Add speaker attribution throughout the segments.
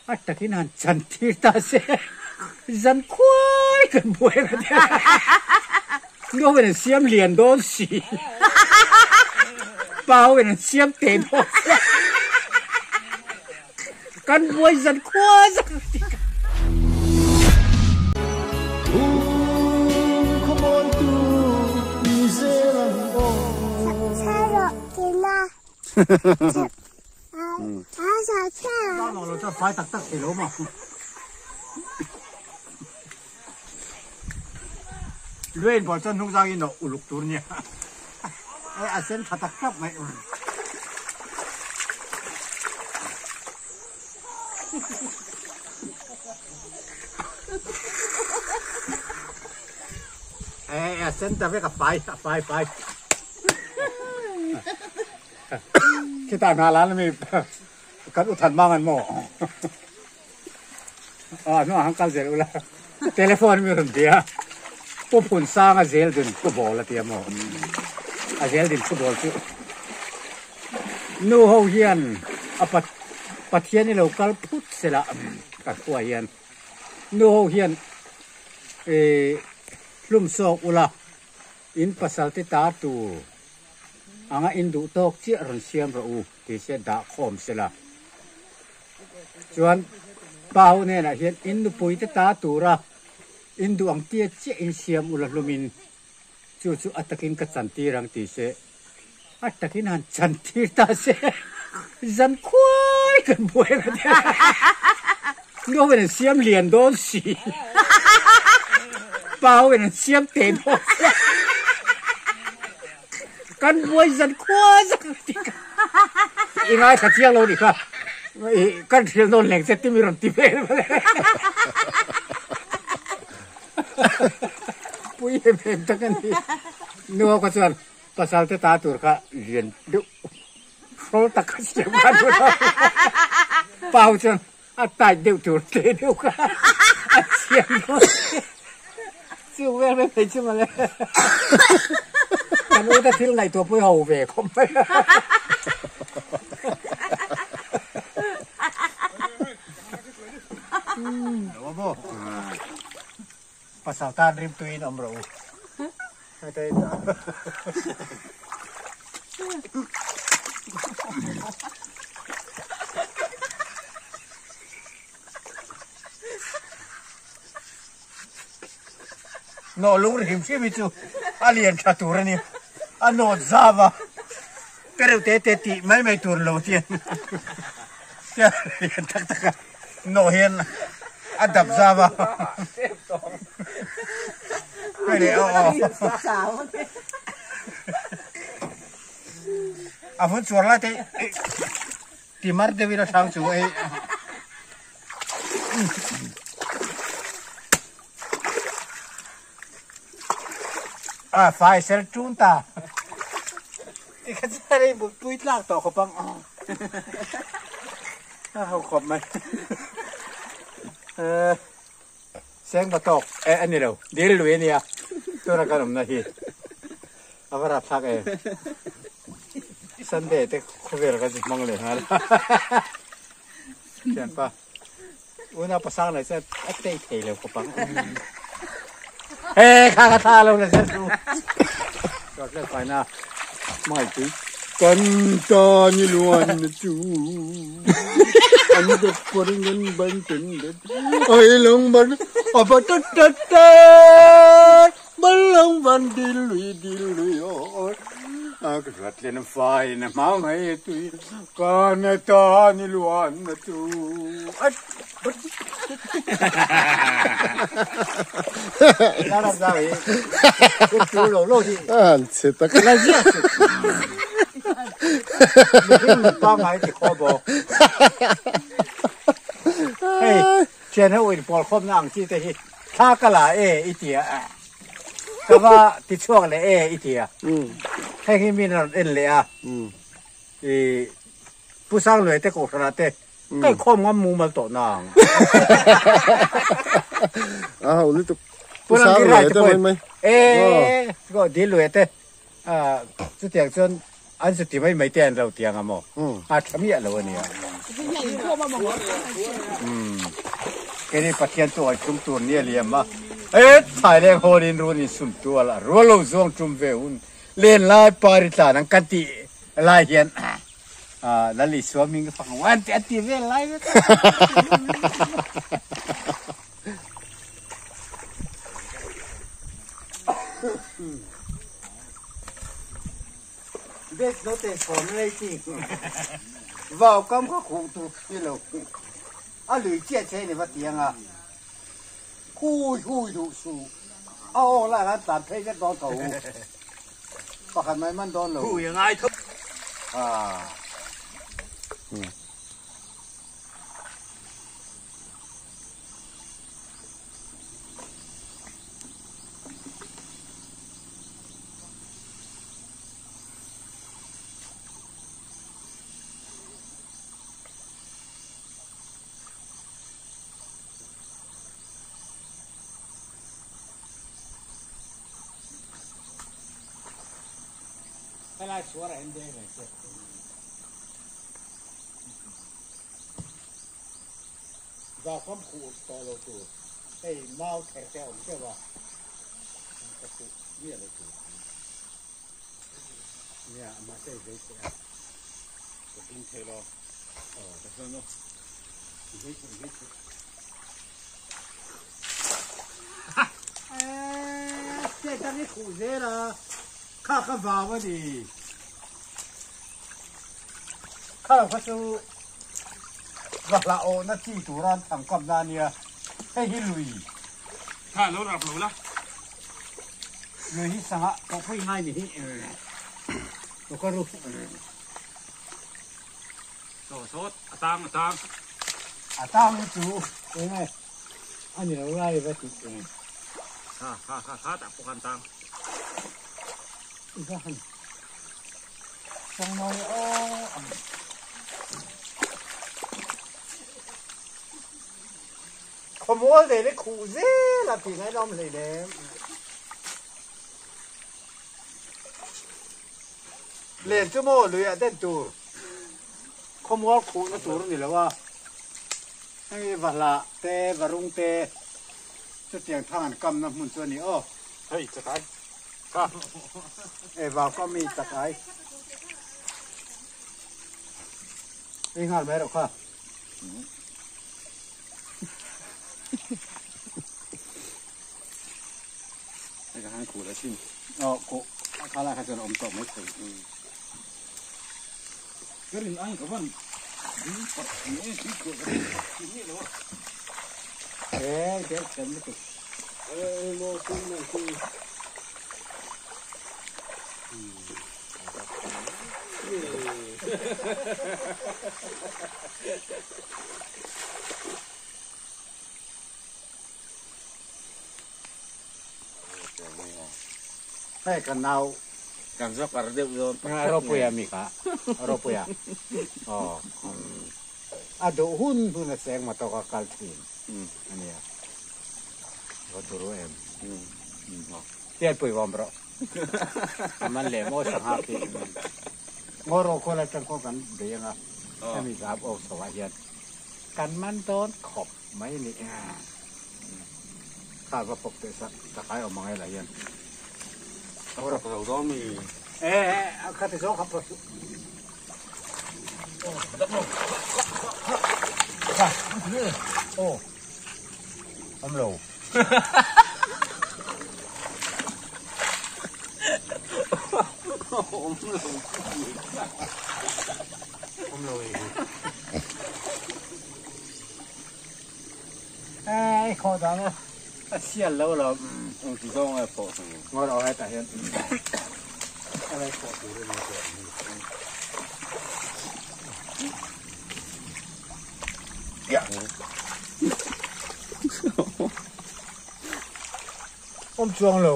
Speaker 1: อัตกินันจันทีตาเสจันควายกันบวยกันเนี่ยก็เป็นเสียมเหรียญโดนสีเปล่าเป็นเสียมเต็มกันบวยจันควายจันเราจะไฟตักเสร็จแล้วมั้งเรื่องพอจะนุ่งจางอินโนอุลุกตัวเนี่ยไอ้อาเซนทักครับไหมไอ้อาเซนจะไปกับไฟที่ตามหาร้านแล้วมีกันอุทันบ้างกันหมดน้องหังกันเสร็จแล้วโทรศัพท์มีรุ่นเดียปุ๊บผลสร้างอาเซลดินก็บอกแล้วเดียหมดอาเซลดินก็บอกสินู่เขาเฮียนปัจเจียนี่เราก็พูดเสร็จละกับตัวเฮียนนู่เขาเฮียนลุ่มโศกอุละอินปัสสาวะตาตูอังอินดูตอกเจียรันเซียมเราที่เสดาคอมเสละส่วนเปล่าเนี่ยนะเห็นอินดูปุยตาตูระอินดูอังเตียเจียอินเซียมอุลลุมินจู่อัตกินกับจันทีรังที่เสอัตกินันจันทีตาเสจันควายกันบวยกันเนี่ยก็เป็นเสียมเหรียญโดนสีเปล่าเป็นเสียมเต็มกันบวยจันควายจันทีอีกไงขัดเชียงเราดิครับกันเชียงโดนแหลงเซตที่มีรถติดเลยปุ้ยเป็นตั้งกันนี่นัวก็ส่วนภาษาตาตุรกะเรียนดูเขาตะกัเสียบ้านดูเปล่าจนอัตตาเดือดตัวเดือดกันเสียงโดนสู้เวรไม่เป็นใช่ไหมเลยกันว่าจะทิ้งไหนตัวปุ้ยเอาเวกผมไปภาษาตาดริมตุยนอมเราใช่โนลุงริมชิมิจูอาเลียนชาตูรนี่อันโนซาวะเตรุเตเตติไม่ตูรโลเทียนเลียนตักโนเห็นอันดับซาวะไม่ได้เอาฝุ่นส่วนละที่มาร์เดวิราช่างช่วยไฟเซลจูนตาอีกจะได้บุกตุยลากต่อขบังเขาขบไหมเสียงประตกอันนี้เราเดี๋ยวลุยเนี่ยตัวนักการเมืองนี่เอาไปรับพักสันเดย์แต่คุยกันมังเลยฮะเห็นปะวันนั้นภาษาอะไรเส้นเตะเตะเลยก็ปังเฮ้ข้าท่าเราเลยเส้นดูจอดเลยไปนะไม่ถึงกันตานี่ล้วนจูอันนี้ก็ปริญญาบันทึกไอ้ลงบันอบตัดบันลงบันดิลุยอากาศเล่นไฟนะมาไม่ตุยกันตานี่ล้วนจูน่ารักจังเลยจูโลที่
Speaker 2: เสร็จแล้ว
Speaker 1: แล้วเนี่ยไม่ป้าไงที่ขอบอกเฮ้ยเชื่อนะวันปอลคอมนั่งที่แต่ที่ท่ากะลาอีเตียก็ว่าที่ช่วงเลยอีเตียให้ที่มีนั่นเลยผู้สร้างเลยแต่ก็ขนาดแต่ก็ข้อมงมูมาต่อนาง
Speaker 2: นี่ตัวผู้สร้างเลยแต่ไม่
Speaker 1: ก็ดีเลยแต่สุดท้ายจนอันสุดที่ไม่เตียนเราเตียงอ่ะมั้งทำยังไงล่ะวันนี้ cái này phát hiệnตัวchúngตัวเนี่ยเรียมมาเอ๊ะถ่ายเรื่องโฮลินรูนี่สุ่มตัวละรัวโลซองจุ่มเวอุนเล่นลายปาริตานังกันติลายเห็นแล้วลิสวามิงฟังวันที่ติเวลายเด็กโน้ตเตสอนอะไรจริงว่าก็มันคงถูกที่เราหรือเจี๊ยใช่เนี่ยว่าเตียงคุยดูสูแล้วงั้นตัดให้จะโดนเขาปากมันมันโดนหรอคุยยังไงทุกไม่ไล่ชัวร์อะไรเอ็นเดย์เลยเจ้าเราความขู่ต่อเราตัวไอ้เมาแข็งแกร่งใช่ป่ะกระปุกเนี่ยเลยตัวเนี่ยมาใช้เวทีกระปุกเทลแต่เพื่อนเนาะเวทีเจ้าตอนนี้ขู่เสียละข้าข้าบ่าวดีข้าเขาสู้รักละโอนาทีตุรันทำกับนาเนียให้ฮิลุย
Speaker 3: ข้ารู้รับรู้ละ
Speaker 1: เลยฮิสังะก็พูดง่ายนี่เราก็รู้
Speaker 3: โซ่โซ่ตาม
Speaker 1: ตามจูเองไงอันนี้เราไล่ไปติดเอง
Speaker 3: ข้าแต่พวกกันตาม
Speaker 1: อีกอันจังน้อยขโมยเลยได้ขู่เซ่ละปีให้น้องเลยเด้เล่นชั่วโมงเลยเต้นตัวขโมยขู่นั่นตัวนี่แหละว่าให้วัดละเตะวรุ่งเตะจะเตียงทางกำน้ำมันส่วนนี้
Speaker 3: เฮ้ยจะตาย
Speaker 1: ว่าก็มีตะไคร้ไม่งานไหมหรอกค่ะ
Speaker 3: ไอ้กระหังขู่แล้วชิม
Speaker 1: ขู่ข้าราชการอมตกไม่ถึง
Speaker 3: ก็เรื่องไอ้กับมันดีปัดนี่ที่เกิดที่นี่เลยวะ
Speaker 1: เด็กเต็มเลย
Speaker 3: โมกุนโมกุน
Speaker 1: ให้กันเอา
Speaker 3: กันสักการเดียวโยน
Speaker 1: เราปุยมีค่ะเราปุยดูหุ่นพุ่นแสงมาตกกัลฟินอันนี้ก็ตัวรู้เตี้ยปุยวอมบรมันเล่โม่สังหารที่โม่โรคนละจังก็กันเบียงถ้ามีกับโอสวายันกันมันโดนขบไม่นี่ข้าก็ปกติสักตะไคร้ออกมาให้หลายยัน
Speaker 3: เราเราต้องมี
Speaker 1: ข้าที่สองครับโอ้อมโลขอตามว่าเสียแล้วเรา
Speaker 3: ที่ต้องไอ้ปอด
Speaker 1: งอเราให้แต่เห็นอะไรปอดอยู่ในตัวนี้ผมช่วงโล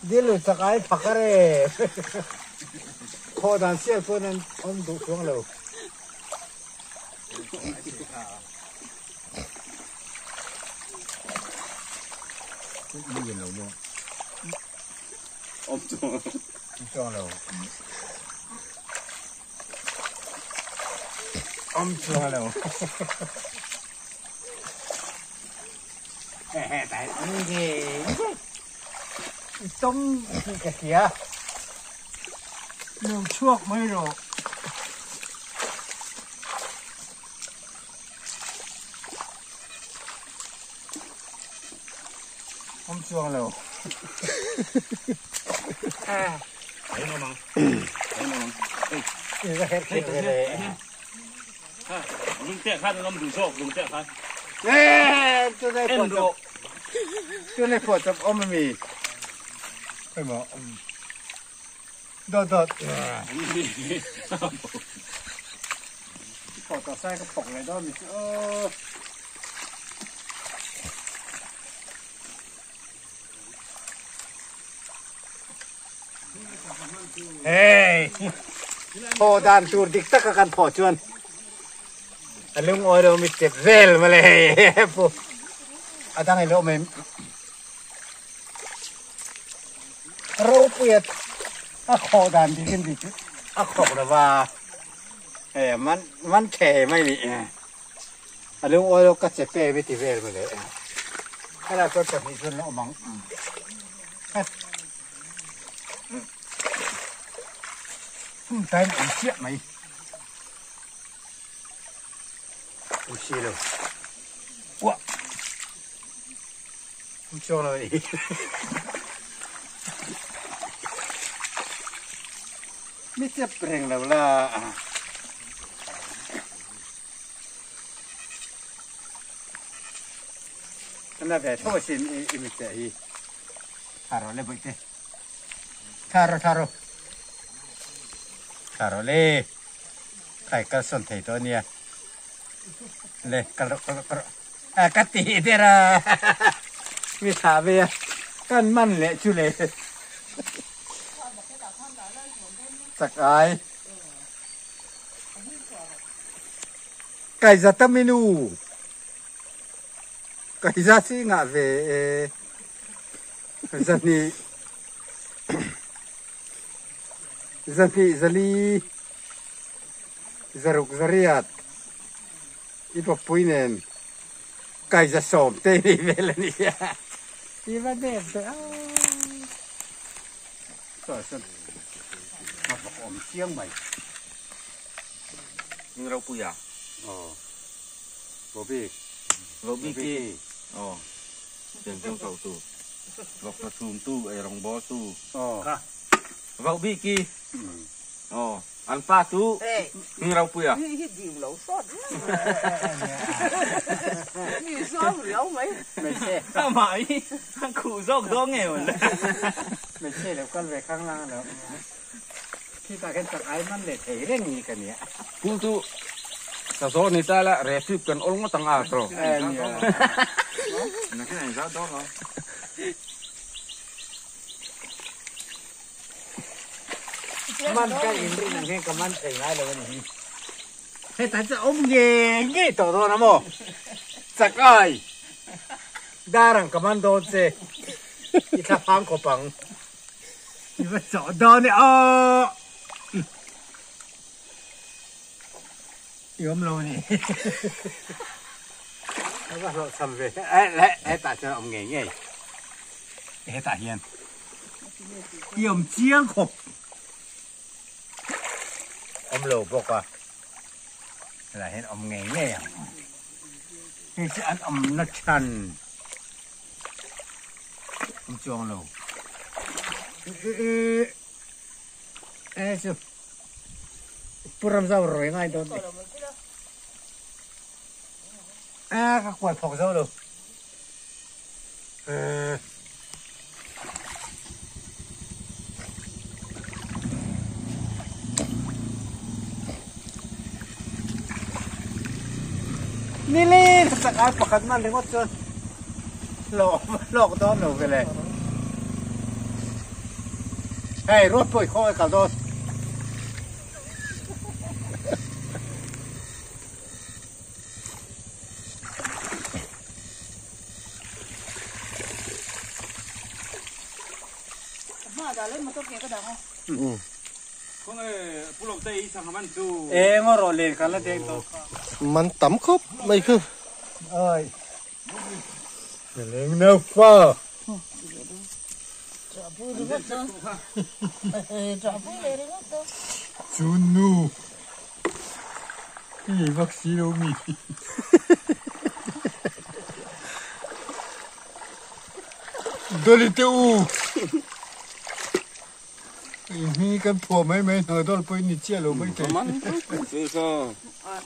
Speaker 1: เดี๋ยวจะกลายพักอะไรขอดันเสียคนนั้นผมดูช่วงโลมีเย็นหรือมั้ง
Speaker 3: ôm chuông
Speaker 1: cho lâu cho lâu tại ông gì tông cái kia nương chuột mấy rồi ông chuông lâu
Speaker 3: thấy nó mong thấy nó mong
Speaker 1: 이거 해
Speaker 3: dùng tẹt khăn nó đủ sốt dùng tẹt khăn
Speaker 1: 네, tôi này phổ tập ôm mì, phải mà đợt phổ tập sai cái phổ này đó mình hey, phổ đàn tour địch tất cả các phổ chuan. Alung oro mit vel male po adang ilo mem ropiet a khodan dikin dik a khok da ba man the mai ni alung oro ka che pe mit vel male kala to ta ni sun no mang tai ni chia mai không xí đâu, quá, không cho nó đi, mấy chiếc bèn đâu là, cái này về thôi xin im chạy, thả rồi lên bụi thế, thả rồi lên, cái cái sườn thấy tôi nè. Le kalau kati tera bisa be kan man le chule sakai kai za taminu kai za si nga ve zani zali zaruk zariat ipo puinen kai za som te ni vela ni iba dentro so ma om chiang mai
Speaker 3: nhưng rau pui à
Speaker 1: gobi ki
Speaker 3: tiền trong cầu tu gọc là chùm tu ai rong bó tu
Speaker 4: Rau biki. Ăn pha tu. Nhưng rau pui à?
Speaker 5: Nhiều lẩu sốt. Nhiều sốt lẩu mấy.
Speaker 4: Mày ăn củ rau đó nghèo rồi.
Speaker 1: Mình chơi được con về khang lang rồi. Khi ta cái tạc aiมันเลยเทเรื่องนี้กันเนี่ย
Speaker 4: Pul tu. Sa ni ta la resip kan ol ngotang atro. Nak ni za do lo.
Speaker 1: Man cái in rin ang cái man thấy ngay là cái gì. Thế tại sao ông nghe nghe tổ đó nè mò. Sạc ai. Darang cái man đó chứ. Ít là phang cổ bằng. Như vậy rõ đó nè yếm lâu nè. Nó có lộ xâm về. Ê tại sao ông nghe nghe. Ê tại hiền. Yếm chiang khục. Ông lầu bọc à là hết ông nghe nghe à thì sẽ ăn ông nó chăn ông chuông lầu ê chứ puram rau rồi ngay đó các quạt phọc rau đâu Nili sakay pakat man lingot son. Lok đó nổ về lại. Hey, rốt bụi khôi cả rồi.
Speaker 5: Mà đã lên มันต้องเกี่ยวกับดัง
Speaker 3: không ai phụ lòng tây sang hàm ăn chú
Speaker 1: เอ้งอรอเลยกันแล้วเด็กตัว
Speaker 2: มันต่ำครบไม่คือ
Speaker 1: เอ้ยเลี้ยงเนื้อฟ้า
Speaker 5: จะพูดว่าจะจะพูดเลยว่าจะ
Speaker 1: จูนูนี่วัคซีนมีดลิตอูนี่กันผัวไม่เหรอตอนไปนี่เชี่ยเราไม่ได้
Speaker 4: มันคือก็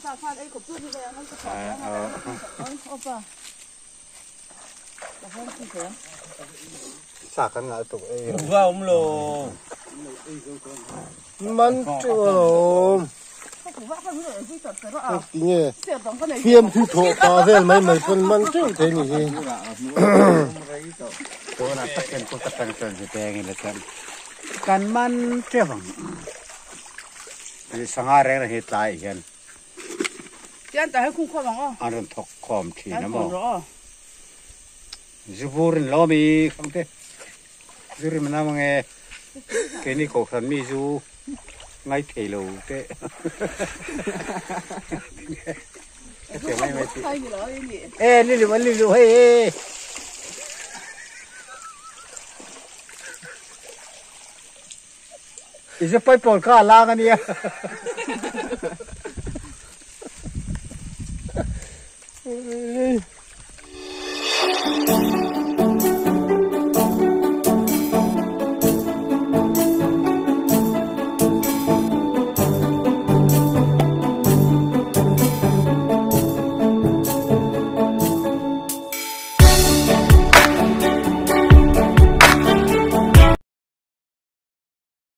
Speaker 5: ซาฟาไอ้กบตัวที่แล้วมันก็ขอโอ้ป่ะแต่ห้องที่เสีย
Speaker 1: สากันงาตัวเอง
Speaker 4: ว่าผมโล
Speaker 2: มันจุ่ม
Speaker 5: ก็ถือว่าเขาไม่ได้ที่ตัดแต่ว่า
Speaker 2: ทีนี้
Speaker 5: เสียตรงก็ไหน
Speaker 2: เทียมที่โถปลาเส้นไม่เป็นมันจุ่มเท่นี้
Speaker 1: ตัวนั้นตะเกียงตัวตะเกียงตัวจะแดงเลยกันกันมันเจ้าบังสังหารแรงเหตุตายกัน
Speaker 5: เจ้าแต่ให้คุ้มครองอ่ะ
Speaker 1: อันนั้นทกคอมที
Speaker 5: ไอ้
Speaker 1: นะ
Speaker 5: ค
Speaker 1: บ่
Speaker 5: นรอ
Speaker 1: จูบูรินล้อมีคำเตจูริมันน้ำไงแค่นี้ก็ขันมีจูไงเทโลเตเตไม่ที
Speaker 5: ใครอยู่หรอไอ้นี่
Speaker 1: เอ้ลิลิมันลิลิเฮ้ยอีจะไปปลดข้าล้างอันเนี้ย
Speaker 2: เอ้ย